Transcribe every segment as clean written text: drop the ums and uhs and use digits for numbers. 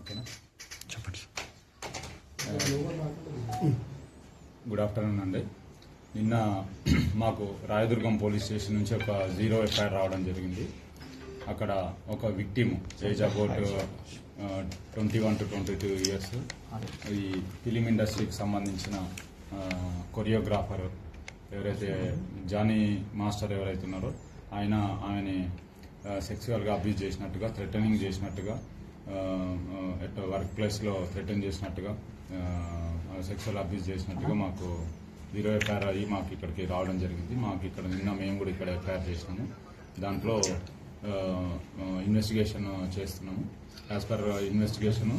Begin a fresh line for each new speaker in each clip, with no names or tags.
ఓకేనా,
చెప్పండి.
Good afternoon అండి. నిన్న మాకు రాయదుర్గం పోలీస్ స్టేషన్ నుంచి ఒక 0 ఎఫ్ఐఆర్ రావడం జరిగింది. అక్కడ ఒక victim age about 21 to 22 years, ఈ ఫిలిం ఇండస్ట్రీకి సంబంధించిన కొరియోగ్రాఫర్ ఎవరైతే జానీ మాస్టర్ ఎవరైతే ఉన్నారో ఆమెని సెక్సువల్గా అబ్యూజ్ చేసినట్టుగా, థ్రెటనింగ్ చేసినట్టుగా, వర్క్ ప్లేస్లో థ్రెటన్ చేసినట్టుగా, సెక్సువల్ అబ్యూజ్ చేసినట్టుగా మాకు 0 ఎఫ్ఐఆర్ అయ్యి మాకు ఇక్కడికి రావడం జరిగింది. మాకు ఇక్కడ నిన్న మేము కూడా ఇక్కడ ఎఫ్ఐఆర్ చేసినాము. దాంట్లో ఇన్వెస్టిగేషన్ చేస్తున్నాము. యాజ్ పర్ ఇన్వెస్టిగేషన్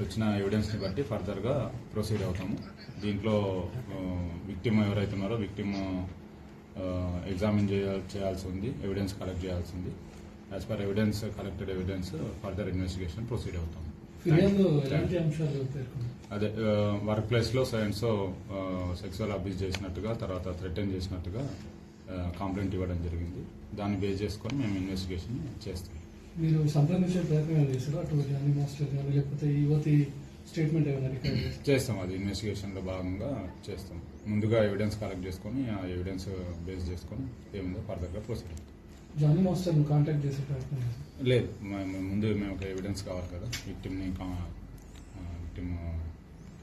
వచ్చిన ఎవిడెన్స్ని బట్టి ఫర్దర్గా ప్రొసీడ్ అవుతాము. దీంట్లో విక్టిమ్ ఎవరైతే ఉన్నారో విక్టిమ్ ఎగ్జామిన్ చేయాల్సి ఉంది, ఎవిడెన్స్ కలెక్ట్ చేయాల్సి ఉంది. As per evidence collected evidence further investigation proceed అవుతాము. అదే వర్క్ ప్లేస్లో సో సెక్సువల్ అబ్యూజ్ చేసినట్టుగా, తర్వాత థ్రెటన్ చేసినట్టుగా కంప్లైంట్ ఇవ్వడం జరిగింది. దాన్ని బేస్ చేసుకొని మేము ఇన్వెస్టిగేషన్ చేస్తాం.
మీరు సంప్రదించే ప్రయత్నం చేశారు అటు జానీ మాస్టర్ కానీ లేకపోతే యువతి స్టేట్మెంట్ ఏమైనా రికార్డ్
చేస్తాం? అది ఇన్వెస్టిగేషన్లో భాగంగా చేస్తాం. ముందుగా ఎవిడెన్స్ కలెక్ట్ చేసుకొని ఆ ఎవిడెన్స్ బేస్ చేసుకొని ఏముందో ఫర్దర్గా ప్రొసీడ్ అవుతాం.
జానీ మాస్టర్ని కాంటాక్ట్ చేసే ప్రయత్నం
లేదు, ముందు మేము ఒక ఎవిడెన్స్ కావాలి కదా. విక్టిమ్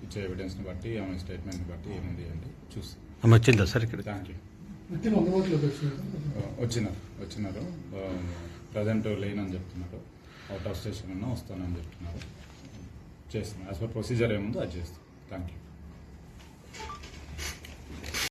ఇచ్చే ఎవిడెన్స్ని బట్టి, ఆమె స్టేట్మెంట్ని బట్టి ఏముంది అంటే చూస్తాం.
వచ్చిందా సార్ ఇక్కడ?
Thank you.
విక్టిమ్ అందుబాటులోకి
వచ్చినారు. ప్రజెంట్ లేనని చెప్తున్నారు. అవుట్ ఆఫ్ స్టేషన్ ఉన్నా వస్తానని చెప్తున్నారు. చేస్తున్నాం. యాజ్ పర్ ప్రొసీజర్ ఏముందో అది చేస్తాం. Thank you.